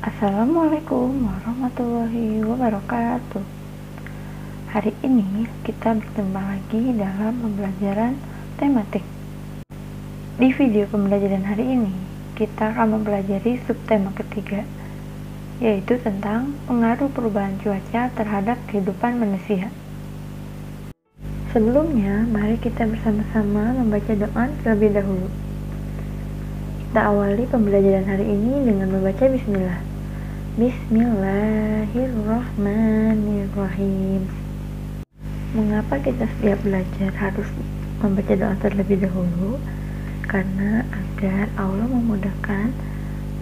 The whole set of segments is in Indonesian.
Assalamualaikum warahmatullahi wabarakatuh. Hari ini kita berjumpa lagi dalam pembelajaran tematik. Di video pembelajaran hari ini, kita akan mempelajari subtema ketiga, yaitu tentang pengaruh perubahan cuaca terhadap kehidupan manusia. Sebelumnya, mari kita bersama-sama membaca doa terlebih dahulu. Kita awali pembelajaran hari ini dengan membaca bismillah. Bismillahirrahmanirrahim. Mengapa kita setiap belajar harus membaca doa terlebih dahulu? Karena agar Allah memudahkan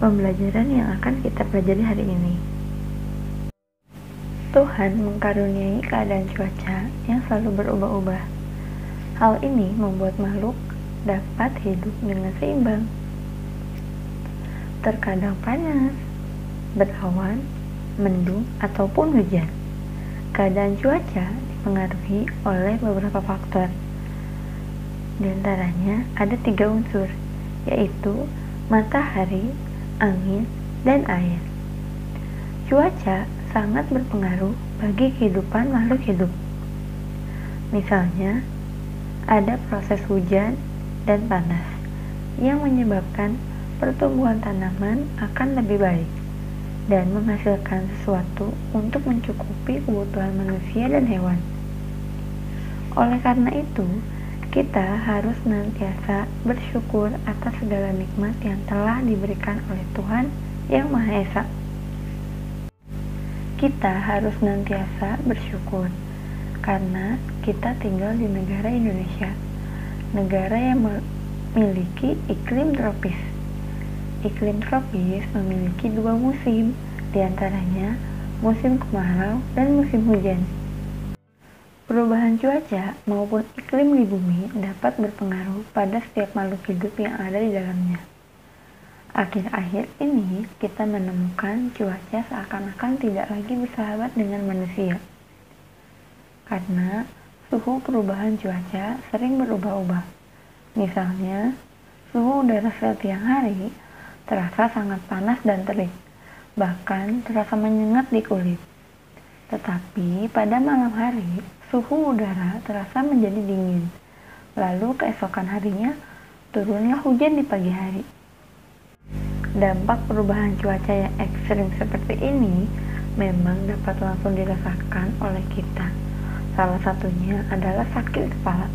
pembelajaran yang akan kita pelajari hari ini. Tuhan mengkaruniai keadaan cuaca yang selalu berubah-ubah. Hal ini membuat makhluk dapat hidup dengan seimbang. Terkadang panas, berawan, mendung, ataupun hujan. Keadaan cuaca dipengaruhi oleh beberapa faktor. Di antaranya ada 3 unsur, yaitu matahari, angin, dan air. Cuaca sangat berpengaruh bagi kehidupan makhluk hidup. Misalnya, ada proses hujan dan panas yang menyebabkan pertumbuhan tanaman akan lebih baik dan menghasilkan sesuatu untuk mencukupi kebutuhan manusia dan hewan. Oleh karena itu, kita harus senantiasa bersyukur atas segala nikmat yang telah diberikan oleh Tuhan Yang Maha Esa. Kita harus senantiasa bersyukur karena kita tinggal di negara Indonesia, negara yang memiliki iklim tropis. Iklim tropis memiliki 2 musim, diantaranya musim kemarau dan musim hujan. Perubahan cuaca maupun iklim di bumi dapat berpengaruh pada setiap makhluk hidup yang ada di dalamnya. Akhir-akhir ini kita menemukan cuaca seakan-akan tidak lagi bersahabat dengan manusia. Karena suhu perubahan cuaca sering berubah-ubah. Misalnya, suhu udara siang hari terasa sangat panas dan terik, bahkan terasa menyengat di kulit. Tetapi pada malam hari, suhu udara terasa menjadi dingin. Lalu keesokan harinya, turunlah hujan di pagi hari. Dampak perubahan cuaca yang ekstrim seperti ini memang dapat langsung dirasakan oleh kita. Salah satunya adalah sakit kepala.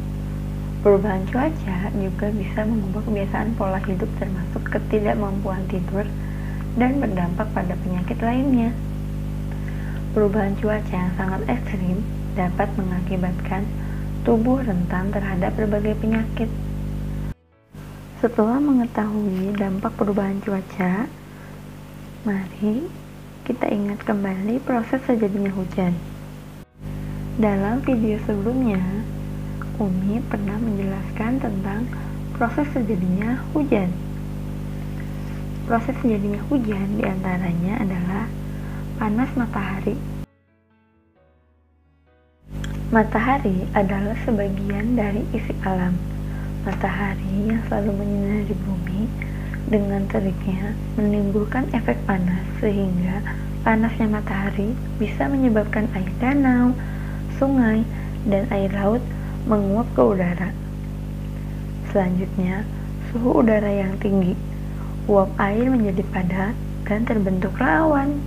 Perubahan cuaca juga bisa mengubah kebiasaan pola hidup termasuk ketidakmampuan tidur dan berdampak pada penyakit lainnya. Perubahan cuaca yang sangat ekstrim dapat mengakibatkan tubuh rentan terhadap berbagai penyakit. Setelah mengetahui dampak perubahan cuaca, mari kita ingat kembali proses terjadinya hujan. Dalam video sebelumnya, Umi pernah menjelaskan tentang proses terjadinya hujan. Proses terjadinya hujan diantaranya adalah panas matahari. Matahari adalah sebagian dari isi alam. Matahari yang selalu menyinari bumi dengan teriknya menimbulkan efek panas sehingga panasnya matahari bisa menyebabkan air danau, sungai, dan air laut menguap ke udara. Selanjutnya, suhu udara yang tinggi, uap air menjadi padat dan terbentuklah awan.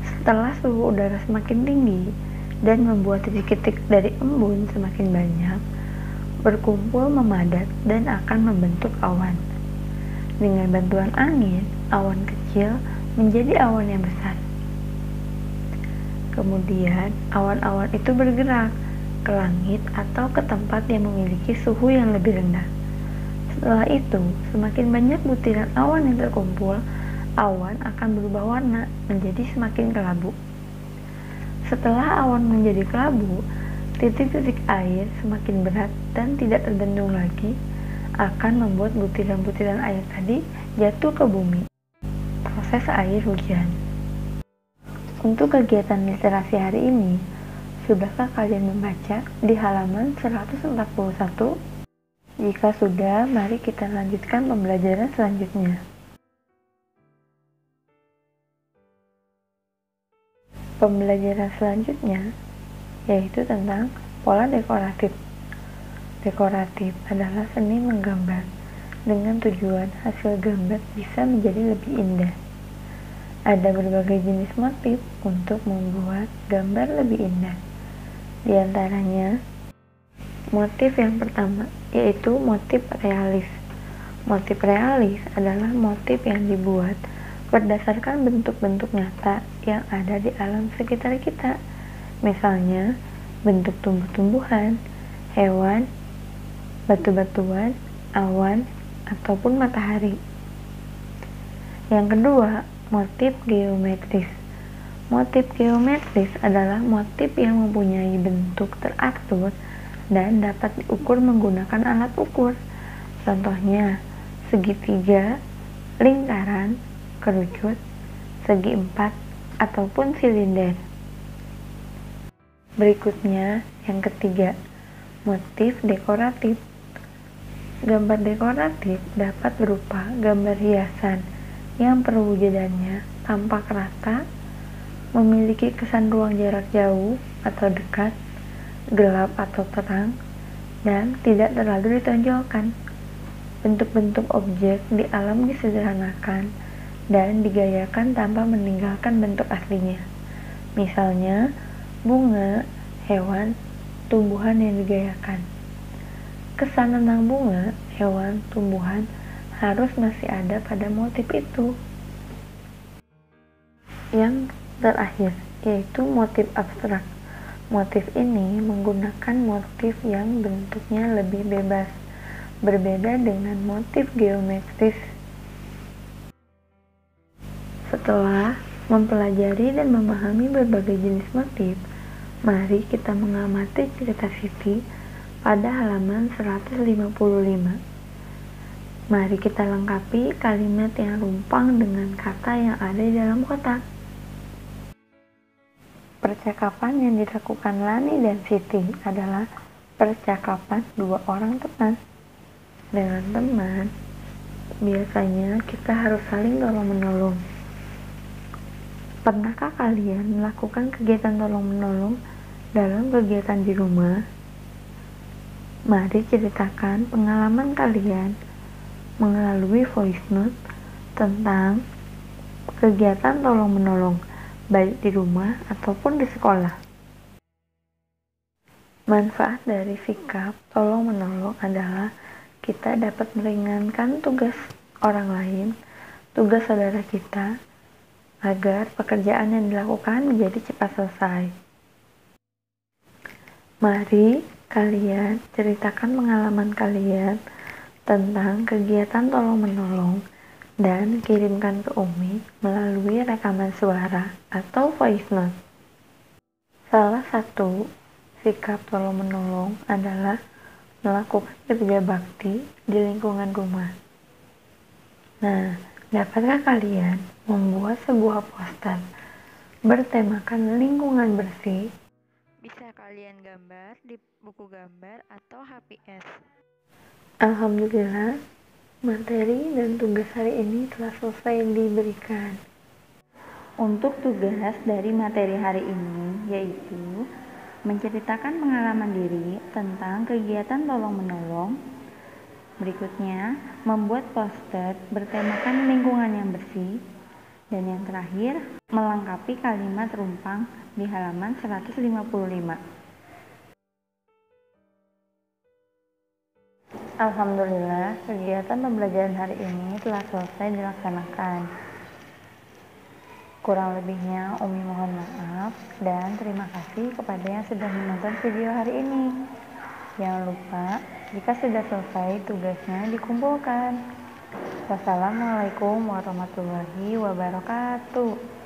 Setelah suhu udara semakin tinggi dan membuat titik-titik dari embun semakin banyak, berkumpul memadat dan akan membentuk awan. Dengan bantuan angin, awan kecil menjadi awan yang besar. Kemudian, awan-awan itu bergerak ke langit atau ke tempat yang memiliki suhu yang lebih rendah. Setelah itu, semakin banyak butiran awan yang terkumpul, awan akan berubah warna menjadi semakin kelabu. Setelah awan menjadi kelabu, titik-titik air semakin berat dan tidak terbendung lagi, akan membuat butiran-butiran air tadi jatuh ke bumi. Proses air hujan. Untuk kegiatan literasi hari ini, sudahkah kalian membaca di halaman 141 Jika sudah, mari kita lanjutkan pembelajaran selanjutnya. Pembelajaran selanjutnya yaitu tentang pola dekoratif. Dekoratif adalah seni menggambar dengan tujuan hasil gambar bisa menjadi lebih indah. Ada berbagai jenis motif untuk membuat gambar lebih indah. Di antaranya, motif yang pertama yaitu motif realis. Motif realis adalah motif yang dibuat berdasarkan bentuk-bentuk nyata yang ada di alam sekitar kita. Misalnya, bentuk tumbuh-tumbuhan, hewan, batu-batuan, awan, ataupun matahari. Yang kedua, motif geometris. Motif geometris adalah motif yang mempunyai bentuk teratur dan dapat diukur menggunakan alat ukur. Contohnya, segitiga, lingkaran, kerucut, segi empat, ataupun silinder. Berikutnya, yang ketiga, motif dekoratif. Gambar dekoratif dapat berupa gambar hiasan yang perwujudannya tampak rata, memiliki kesan ruang jarak jauh atau dekat, gelap atau terang, dan tidak terlalu ditonjolkan. Bentuk-bentuk objek di alam disederhanakan dan digayakan tanpa meninggalkan bentuk aslinya. Misalnya, bunga, hewan, tumbuhan yang digayakan. Kesan tentang bunga, hewan, tumbuhan harus masih ada pada motif itu. Yang terakhir, yaitu motif abstrak. Motif ini menggunakan motif yang bentuknya lebih bebas, berbeda dengan motif geometris. Setelah mempelajari dan memahami berbagai jenis motif, mari kita mengamati cerita Siti pada halaman 155. Mari kita lengkapi kalimat yang rumpang dengan kata yang ada di dalam kotak. Percakapan yang dilakukan Lani dan Siti adalah percakapan dua orang teman. Dengan teman, biasanya kita harus saling tolong-menolong. Pernahkah kalian melakukan kegiatan tolong-menolong dalam kegiatan di rumah? Mari ceritakan pengalaman kalian melalui voice note tentang kegiatan tolong-menolong, baik di rumah ataupun di sekolah. Manfaat dari sikap tolong-menolong adalah kita dapat meringankan tugas orang lain, tugas saudara kita, agar pekerjaan yang dilakukan menjadi cepat selesai. Mari kalian ceritakan pengalaman kalian tentang kegiatan tolong-menolong dan kirimkan ke Umi melalui rekaman suara atau voice note. Salah satu sikap tolong-menolong adalah melakukan kerja bakti di lingkungan rumah. Nah, dapatkah kalian membuat sebuah poster bertemakan lingkungan bersih? Bisa kalian gambar di buku gambar atau HPS. Alhamdulillah, materi dan tugas hari ini telah selesai diberikan. Untuk tugas dari materi hari ini yaitu menceritakan pengalaman diri tentang kegiatan tolong-menolong. Berikutnya, membuat poster bertemakan lingkungan yang bersih. Dan yang terakhir, melengkapi kalimat rumpang di halaman 155. Alhamdulillah, kegiatan pembelajaran hari ini telah selesai dilaksanakan. Kurang lebihnya, Umi mohon maaf dan terima kasih kepada yang sudah menonton video hari ini. Jangan lupa, jika sudah selesai tugasnya dikumpulkan. Wassalamualaikum warahmatullahi wabarakatuh.